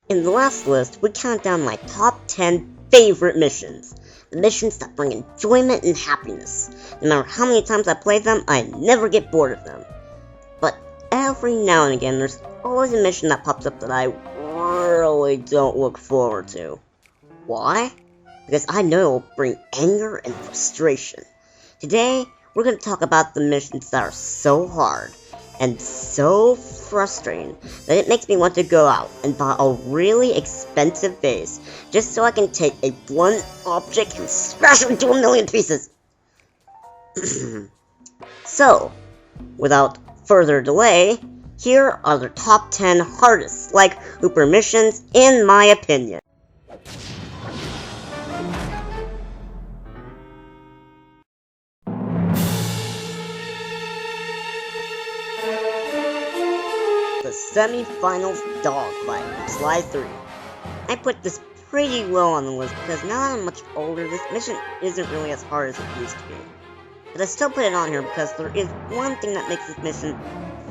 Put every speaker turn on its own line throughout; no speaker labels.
In the last list, we count down my top 10 favorite missions. The missions that bring enjoyment and happiness. No matter how many times I play them, I never get bored of them. But every now and again, there's always a mission that pops up that I really don't look forward to. Why? Because I know it will bring anger and frustration. Today, we're going to talk about the missions that are so hard and so frustrating that it makes me want to go out and buy a really expensive vase just so I can take a blunt object and smash it into a million pieces. So, without further delay, here are the top 10 hardest Sly Cooper missions in my opinion. The semi-finals dogfight from Sly 3. I put this pretty low on the list because now that I'm much older, this mission isn't really as hard as it used to be. But I still put it on here because there is one thing that makes this mission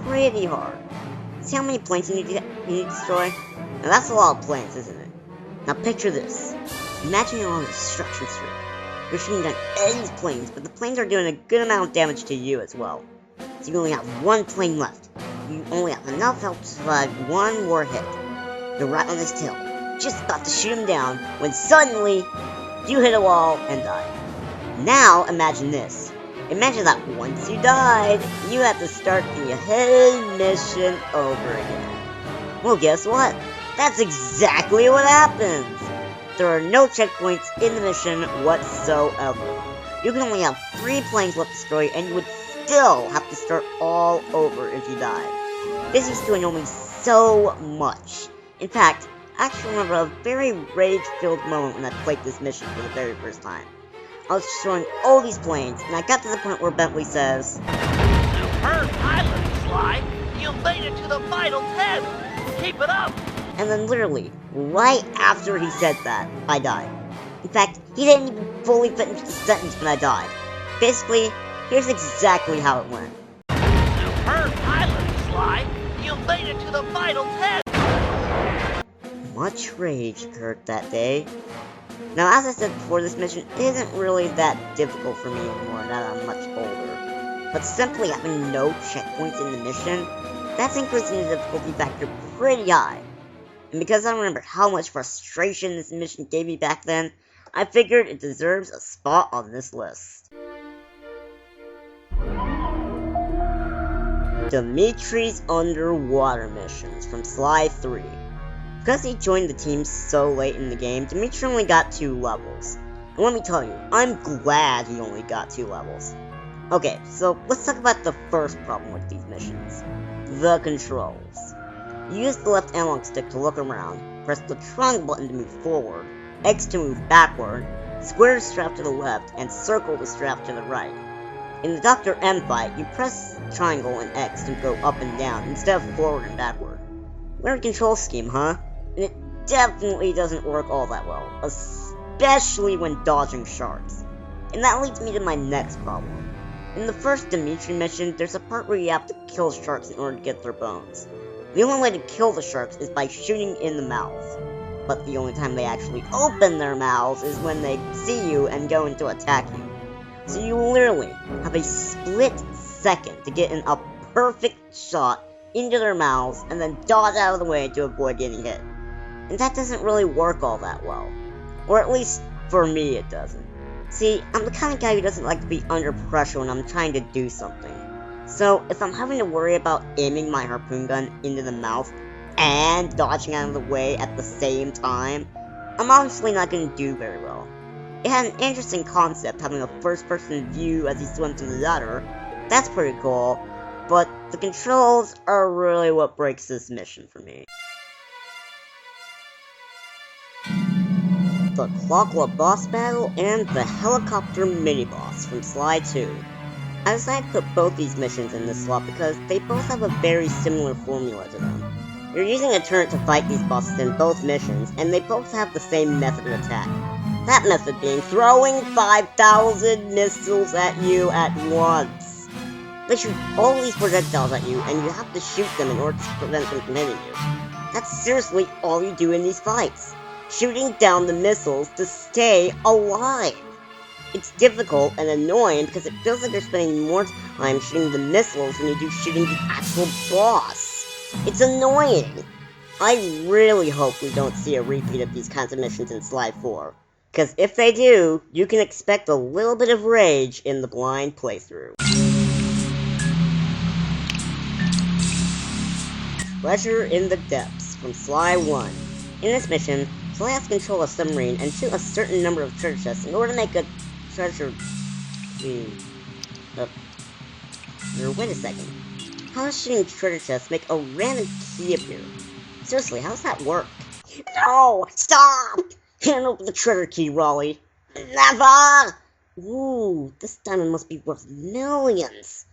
pretty hard. See how many planes you need to destroy? Now that's a lot of planes, isn't it? Now picture this. Imagine you're on a destruction streak. You're shooting down all these planes, but the planes are doing a good amount of damage to you as well. So you only have one plane left. You only have enough help to survive one more hit. You're right on his tail, just about to shoot him down, when suddenly, you hit a wall and die. Now imagine this. Imagine that once you died, you have to start the whole mission over again. Well, guess what? That's exactly what happens! There are no checkpoints in the mission whatsoever. You can only have 3 planes left to destroy, and you would still have to start all over if you died. This used to annoy me so much. In fact, I actually remember a very rage-filled moment when I played this mission for the very first time. I was destroying all these planes, and I got to the point where Bentlet says,
"Superb pilot, Sly! You made it to the final 10! Keep it up!"
And then literally, right after he said that, I died. In fact, he didn't even fully finish the sentence when I died. Basically, here's exactly how it went.
"Superb pilot, Sly! You made it to the final 10!
Much rage occurred that day. Now, as I said before, this mission isn't really that difficult for me anymore now that I'm much older. But simply having no checkpoints in the mission, that's increasing the difficulty factor pretty high. And because I remember how much frustration this mission gave me back then, I figured it deserves a spot on this list. Dimitri's underwater missions from Sly 3. Because he joined the team so late in the game, Dimitri only got 2 levels. And let me tell you, I'm glad he only got 2 levels. Okay, so let's talk about the first problem with these missions. The controls. Use the left analog stick to look around, press the triangle button to move forward, X to move backward, square to strap to the left, and circle to strap to the right. In the Dr. M fight, you press triangle and X to go up and down instead of forward and backward. Weird control scheme, huh? And it definitely doesn't work all that well, especially when dodging sharks. And that leads me to my next problem. In the first Dimitri mission, there's a part where you have to kill sharks in order to get their bones. The only way to kill the sharks is by shooting in the mouth. But the only time they actually open their mouths is when they see you and go in to attack you. So you literally have a split second to get in a perfect shot into their mouths and then dodge out of the way to avoid getting hit. And that doesn't really work all that well. Or at least, for me, it doesn't. See, I'm the kind of guy who doesn't like to be under pressure when I'm trying to do something. So, if I'm having to worry about aiming my harpoon gun into the mouth and dodging out of the way at the same time, I'm honestly not going to do very well. It had an interesting concept, having a first-person view as you swim through the water. That's pretty cool, but the controls are really what breaks this mission for me. The Clockwork boss battle and the helicopter mini-boss from Sly 2. I decided to put both these missions in this slot because they both have a very similar formula to them. You're using a turret to fight these bosses in both missions, and they both have the same method of attack. That method being throwing 5,000 missiles at you at once. They shoot all these projectiles at you, and you have to shoot them in order to prevent them from hitting you. That's seriously all you do in these fights. Shooting down the missiles to stay alive. It's difficult and annoying because it feels like you're spending more time shooting the missiles than you do shooting the actual boss. It's annoying. I really hope we don't see a repeat of these kinds of missions in Sly 4. Because if they do, you can expect a little bit of rage in the blind playthrough. Treasure in the Depths from Sly 1. In this mission, Sly has to control a submarine and shoot a certain number of treasure chests in order to make a treasure... wait a second. How does shooting treasure chests make a random key appear? Seriously, how does that work? No! Stop! Hand over the treasure key, Raleigh. Never! Ooh, this diamond must be worth millions.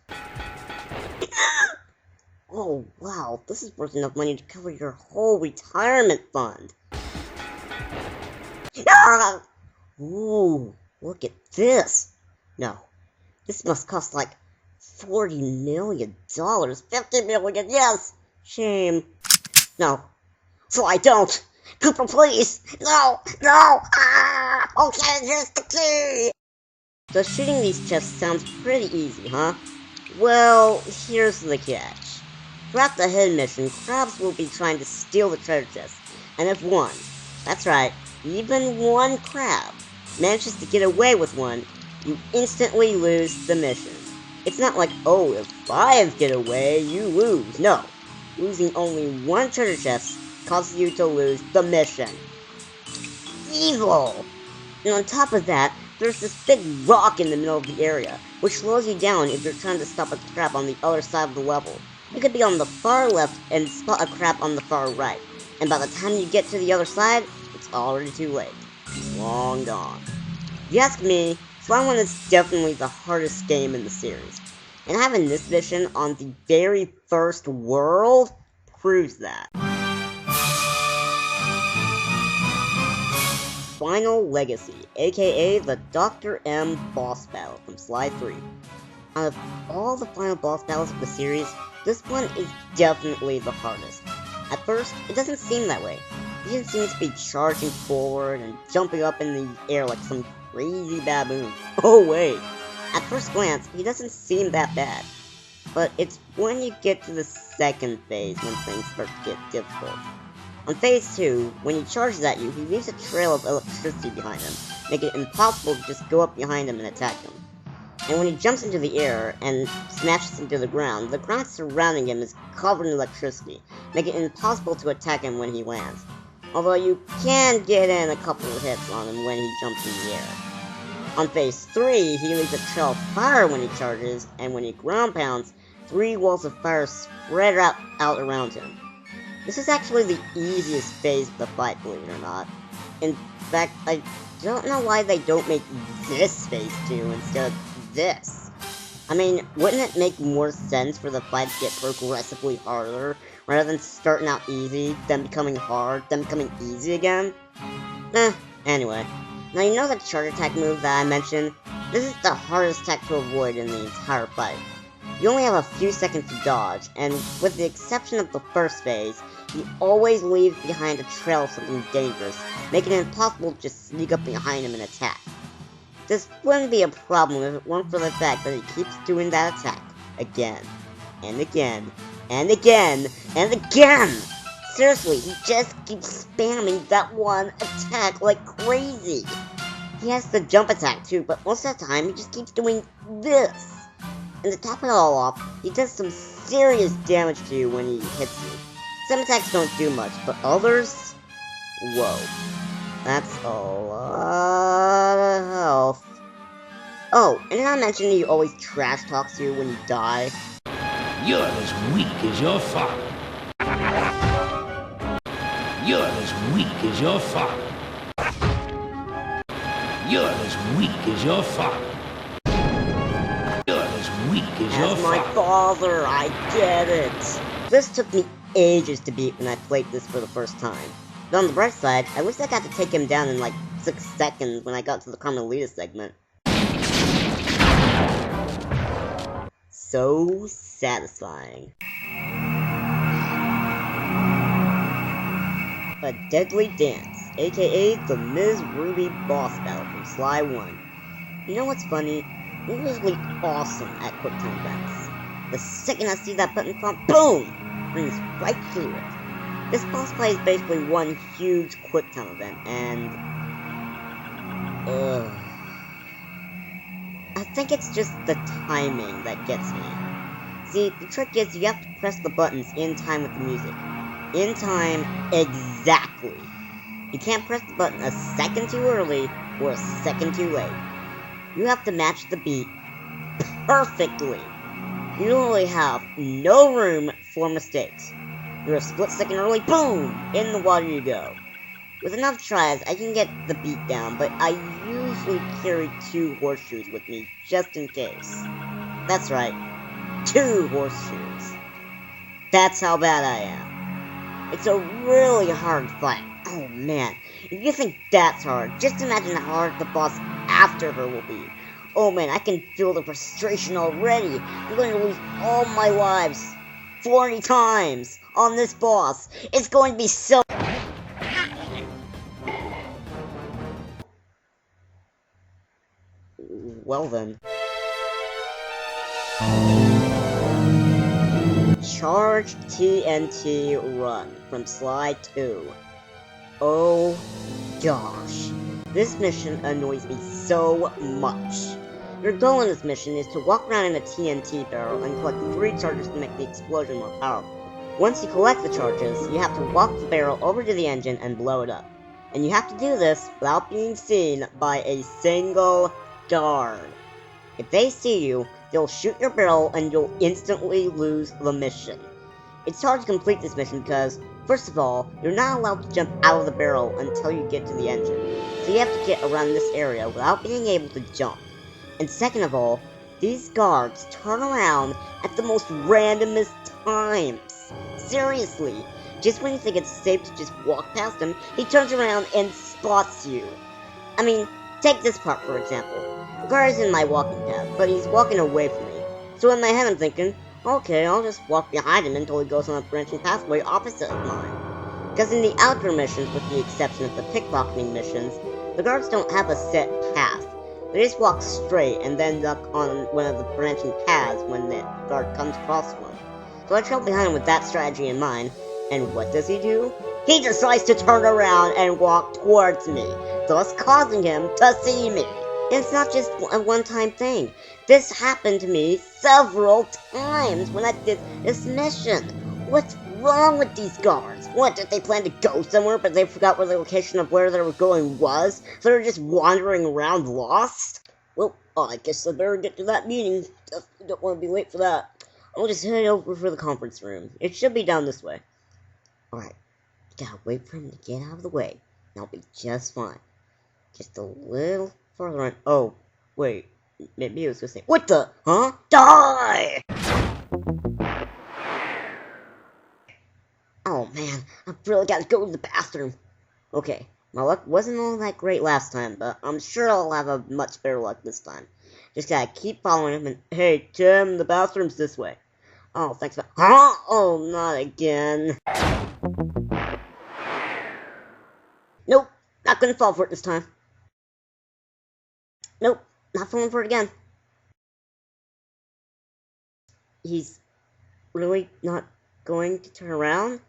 Oh, wow, this is worth enough money to cover your whole retirement fund. Ah! Ooh, look at this. No, this must cost like $40 million. $50 million, yes! Shame. No. Sly, don't! Cooper, please! No! No! Ah! Okay, here's the key! So shooting these chests sounds pretty easy, huh? Well, here's the catch. Throughout the hidden mission, crabs will be trying to steal the treasure chest, and if one, that's right, even one crab, manages to get away with one, you instantly lose the mission. It's not like, oh, if 5 get away, you lose. No. Losing only one treasure chest causes you to lose the mission. Evil! And on top of that, there's this big rock in the middle of the area, which slows you down if you're trying to stop a crab on the other side of the level. You could be on the far left and spot a crab on the far right, and by the time you get to the other side, it's already too late. It's long gone. If you ask me, Sly 1 is definitely the hardest game in the series, and having this mission on the very first world proves that. Final Legacy, aka the Dr. M boss battle from Sly 3. Out of all the final boss battles of the series, this one is definitely the hardest. At first, it doesn't seem that way. He just seems to be charging forward and jumping up in the air like some crazy baboon. Oh wait, at first glance, he doesn't seem that bad. But it's when you get to the second phase when things start to get difficult. On phase 2, when he charges at you, he leaves a trail of electricity behind him, making it impossible to just go up behind him and attack him. And when he jumps into the air and smashes into the ground surrounding him is covered in electricity, making it impossible to attack him when he lands. Although you can get in a couple of hits on him when he jumps in the air. On phase 3, he leaves a trail of fire when he charges, and when he ground pounds, 3 walls of fire spread out around him. This is actually the easiest phase of the fight, believe it or not. In fact, I don't know why they don't make this phase 2 instead of this. I mean, wouldn't it make more sense for the fight to get progressively harder, rather than starting out easy, then becoming hard, then becoming easy again? Anyway. Now you know that charge attack move that I mentioned? This is the hardest attack to avoid in the entire fight. You only have a few seconds to dodge, and with the exception of the first phase, you always leave behind a trail of something dangerous, making it impossible to just sneak up behind him and attack. This wouldn't be a problem if it weren't for the fact that he keeps doing that attack again, and again, and again, and again! Seriously, he just keeps spamming that one attack like crazy! He has the jump attack too, but most of the time he just keeps doing this! And to top it all off, he does some serious damage to you when he hits you. Some attacks don't do much, but others? Whoa. That's a lot of health. Oh, and did I mention that he always trash talks you when you die?
You're as weak as your father. You're as weak as your father. You're as weak as your father. You're as weak as your father.
As my father, I get it. This took me ages to beat when I played this for the first time. But on the bright side, at least I got to take him down in like 6 seconds when I got to the Carmelita segment. So satisfying. A Deadly Dance, aka the Ms. Ruby boss battle from Sly 1. You know what's funny? I'm usually awesome at quick time events. The second I see that button prompt, boom! Brings right through it. This boss fight is basically one huge quick time event, and I think it's just the timing that gets me. See, the trick is you have to press the buttons in time with the music. In time, exactly. You can't press the button a second too early or a second too late. You have to match the beat perfectly. You literally have no room for mistakes. You're a split second early, boom! In the water you go. With enough tries, I can get the beat down, but I usually carry 2 horseshoes with me, just in case. That's right, 2 horseshoes. That's how bad I am. It's a really hard fight. Oh man, if you think that's hard, just imagine how hard the boss after her will be. Oh man, I can feel the frustration already. I'm going to lose all my lives 40 times on this boss. It's going to be so... Well then. Charge TNT Run from Sly 2. Oh gosh. This mission annoys me so much. Your goal in this mission is to walk around in a TNT barrel and collect 3 charges to make the explosion more powerful. Once you collect the charges, you have to walk the barrel over to the engine and blow it up. And you have to do this without being seen by a single guard. If they see you, they'll shoot your barrel and you'll instantly lose the mission. It's hard to complete this mission because, first of all, you're not allowed to jump out of the barrel until you get to the engine. So you have to get around this area without being able to jump. And second of all, these guards turn around at the most randomest times. Seriously, just when you think it's safe to just walk past him, he turns around and spots you. I mean, take this part for example. The guard is in my walking path, but he's walking away from me. So in my head I'm thinking, okay, I'll just walk behind him until he goes on a branching pathway opposite of mine. Because in the outdoor missions, with the exception of the pickpocketing missions, the guards don't have a set path. They just walk straight and then duck on one of the branching paths when the guard comes across one. So I trail behind him with that strategy in mind, and what does he do? He decides to turn around and walk towards me, thus causing him to see me. And it's not just a one-time thing. This happened to me several times when I did this mission. What's wrong with these guards? What, did they plan to go somewhere but they forgot where the location of where they were going was? So they're just wandering around lost? Well, I guess I better get to that meeting. Definitely don't want to be late for that. I'll just head over for the conference room. It should be down this way. Alright, gotta wait for him to get out of the way. And I'll be just fine. Just a little further on. Oh, wait. Maybe it was just saying, what the? Huh? Die! Oh man, I really gotta go to the bathroom. Okay, my luck wasn't all that great last time, but I'm sure I'll have a much better luck this time. Just gotta keep following him and, hey, Tim, the bathroom's this way. Oh, thanks, but, huh? Oh, not again. Nope, not gonna fall for it this time. Nope, not falling for it again. He's really not going to turn around?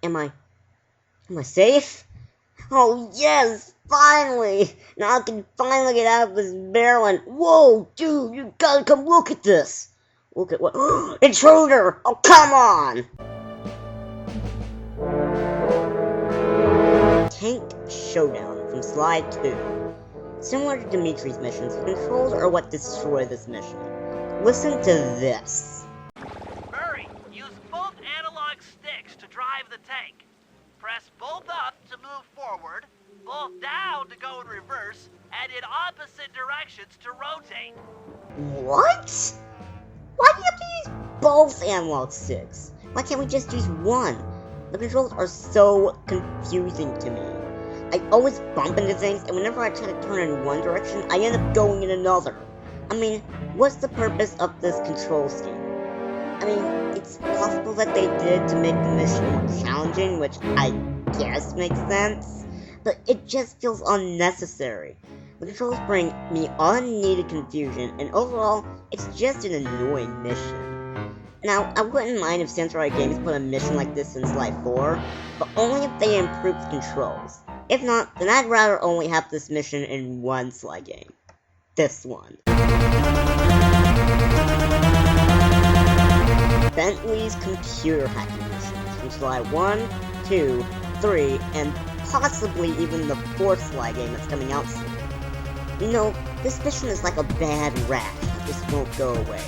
Am I safe? Oh yes, finally! Now I can finally get out of this barrel and, whoa, dude, you gotta come look at this! Look at what? Intruder! Oh, come on! Tank Showdown from Sly 2. Similar to Dimitri's missions, the controls are what destroy this mission. Listen to this.
Hurry! Use both analog sticks to drive the tank. Press both up to move forward, both down to go in reverse, and in opposite directions to rotate.
What? Why do you have to use both analog sticks? Why can't we just use one? The controls are so confusing to me. I always bump into things, and whenever I try to turn in one direction, I end up going in another. I mean, what's the purpose of this control scheme? I mean, it's possible that they did to make the mission more challenging, which I guess makes sense, but it just feels unnecessary. The controls bring me unneeded confusion, and overall, it's just an annoying mission. Now, I wouldn't mind if Samurai Games put a mission like this in Sly 4, but only if they improve the controls. If not, then I'd rather only have this mission in one Sly game. This one. Bentley's computer hacking missions from Sly 1, 2, 3, and possibly even the 4th Sly game that's coming out soon. You know, this mission is like a bad rash that just won't go away.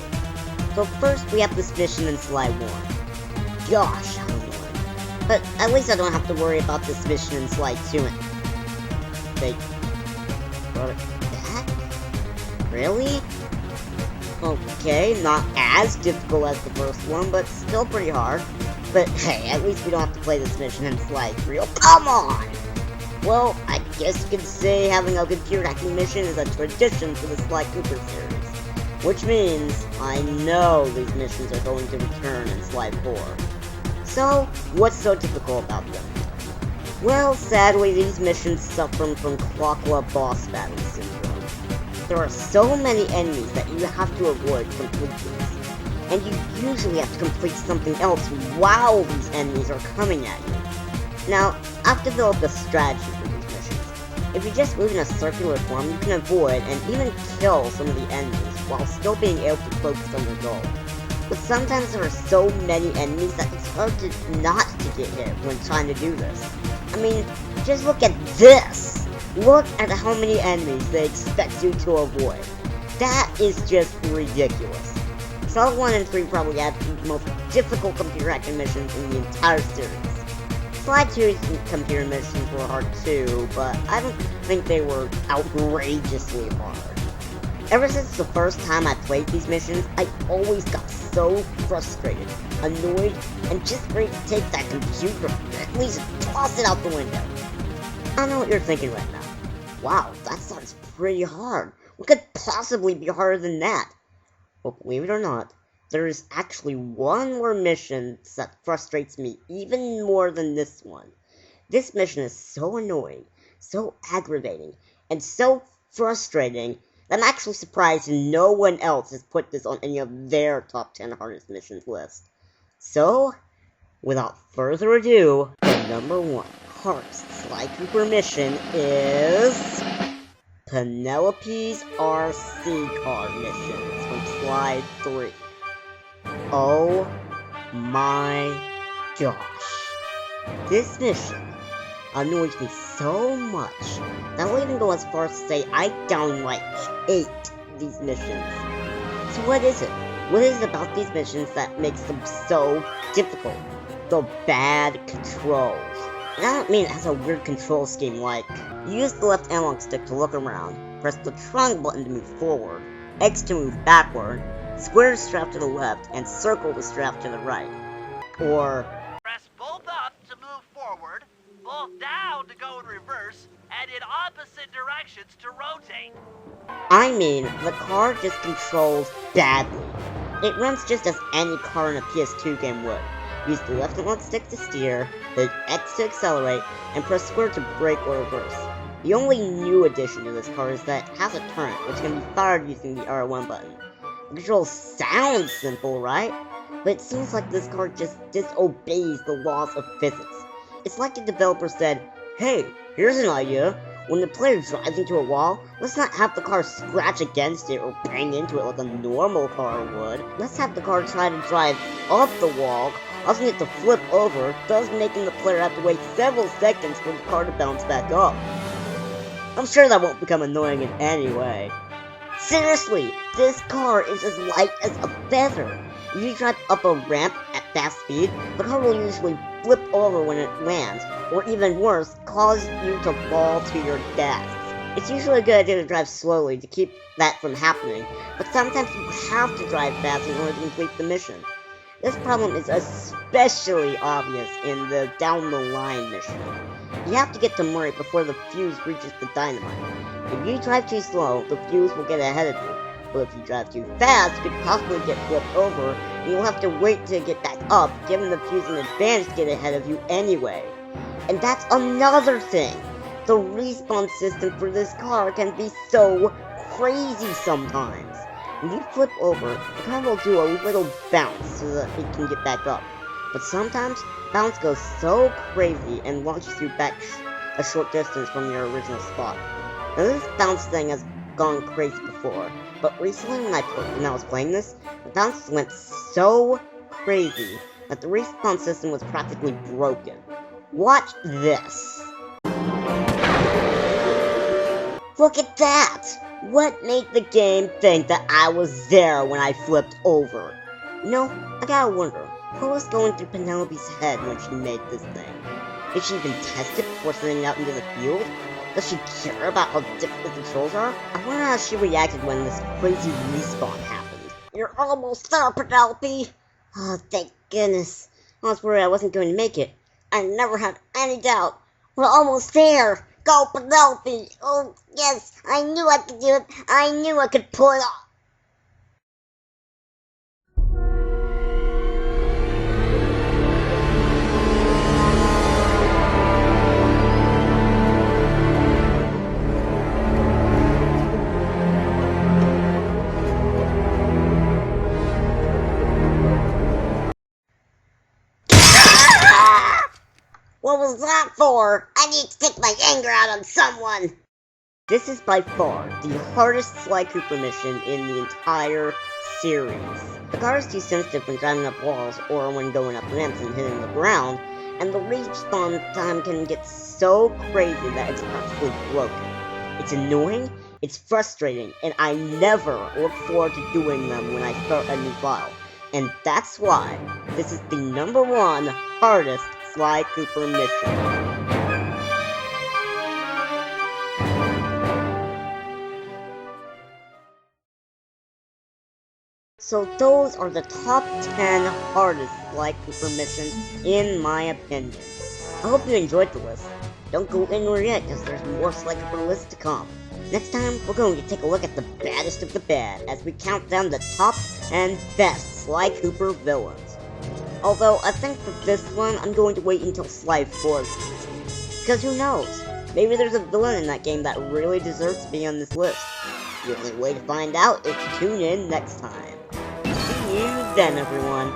So first we have this mission in Sly 1. Gosh, how annoying. But at least I don't have to worry about this mission in Sly 2 and... They... brought it back? Really? Okay, not as difficult as the first one, but still pretty hard. But hey, at least we don't have to play this mission in Sly 3. Oh, come on! Well, I guess you could say having a computer hacking mission is a tradition for the Sly Cooper series. Which means, I know these missions are going to return in Sly 4. So, what's so difficult about them? Well, sadly, these missions suffer from Clockwork boss battle syndrome. There are so many enemies that you have to avoid completely. And you usually have to complete something else while these enemies are coming at you. Now, I've developed a strategy for these missions. If you just move in a circular form, you can avoid and even kill some of the enemies while still being able to focus on your goal. But sometimes there are so many enemies that it's hard to not to get hit when trying to do this. I mean, just look at this! Look at how many enemies they expect you to avoid. That is just ridiculous. Sly 1 and 3 probably had the most difficult computer hacking missions in the entire series. Sly 2's computer missions were hard too, but I don't think they were outrageously hard. Ever since the first time I played these missions, I always got so frustrated, annoyed, and just ready to take that computer and at least toss it out the window. I know what you're thinking right now. Wow, that sounds pretty hard. What could possibly be harder than that? Well, believe it or not, there is actually one more mission that frustrates me even more than this one. This mission is so annoying, so aggravating, and so frustrating that I'm actually surprised no one else has put this on any of their top 10 hardest missions list. So, without further ado, the number 1 hardest Sly Cooper mission is... Penelope's RC car missions from Sly 3. Oh my gosh. This mission annoys me so much that I'll even go as far as to say I downright hate these missions. So what is it? What is it about these missions that makes them so difficult? The bad controls. And I don't mean it has a weird control scheme like, use the left analog stick to look around, press the triangle button to move forward, X to move backward, square the strap to the left, and circle the strap to the right. Or,
press both up to move forward, both down to go in reverse, and in opposite directions to rotate.
I mean, the car just controls badly. It runs just as any car in a PS2 game would. Use the left analog stick to steer, hit X to accelerate, and press square to brake or reverse. The only new addition to this car is that it has a turret, which can be fired using the R1 button. The control sounds simple, right? But it seems like this car just disobeys the laws of physics. It's like the developer said, hey, here's an idea. When the player drives into a wall, let's not have the car scratch against it or bang into it like a normal car would. Let's have the car try to drive up the wall, causing it to flip over, thus making the player have to wait several seconds for the car to bounce back up. I'm sure that won't become annoying in any way. Seriously, this car is as light as a feather. If you drive up a ramp at fast speed, the car will usually flip over when it lands, or even worse, cause you to fall to your death. It's usually a good idea to drive slowly to keep that from happening, but sometimes you have to drive fast in order to complete the mission. This problem is especially obvious in the down the line mission. You have to get to Murray before the fuse reaches the dynamite. If you drive too slow, the fuse will get ahead of you. but if you drive too fast, you could possibly get flipped over, and you'll have to wait to get back up, giving the Fuse an advantage to get ahead of you anyway. And that's another thing. The respawn system for this car can be so crazy sometimes. When you flip over, the car will do a little bounce so that it can get back up. But sometimes, bounce goes so crazy and launches you back a short distance from your original spot. Now this bounce thing has gone crazy before, but recently when I was playing this, the bounce went so crazy that the respawn system was practically broken. Watch this. Look at that! What made the game think that I was there when I flipped over? You know, I gotta wonder, what was going through Penelope's head when she made this thing? Did she even test it before sending it out into the field? Does she care about how difficult the controls are? I wonder how she reacted when this crazy respawn happened. You're almost there, Penelope! Oh, thank goodness. I was worried I wasn't going to make it. I never had any doubt. We're almost there! Go, Penelope! Oh, yes, I knew I could do it. I knew I could pull it off. What was that for? I need to take my anger out on someone! This is by far the hardest Sly Cooper mission in the entire series. The car is too sensitive when driving up walls or when going up ramps and hitting the ground, and the respawn time can get so crazy that it's practically broken. It's annoying, it's frustrating, and I never look forward to doing them when I start a new file. And that's why this is the #1 hardest Sly Cooper mission. So those are the top 10 hardest Sly Cooper missions, in my opinion. I hope you enjoyed the list. Don't go anywhere yet, because there's more Sly Cooper lists to come. Next time, we're going to take a look at the baddest of the bad, as we count down the top and best Sly Cooper villains. Although, I think for this one, I'm going to wait until Sly 4 is released. Because who knows? Maybe there's a villain in that game that really deserves to be on this list. The only way to find out is to tune in next time. See you then, everyone.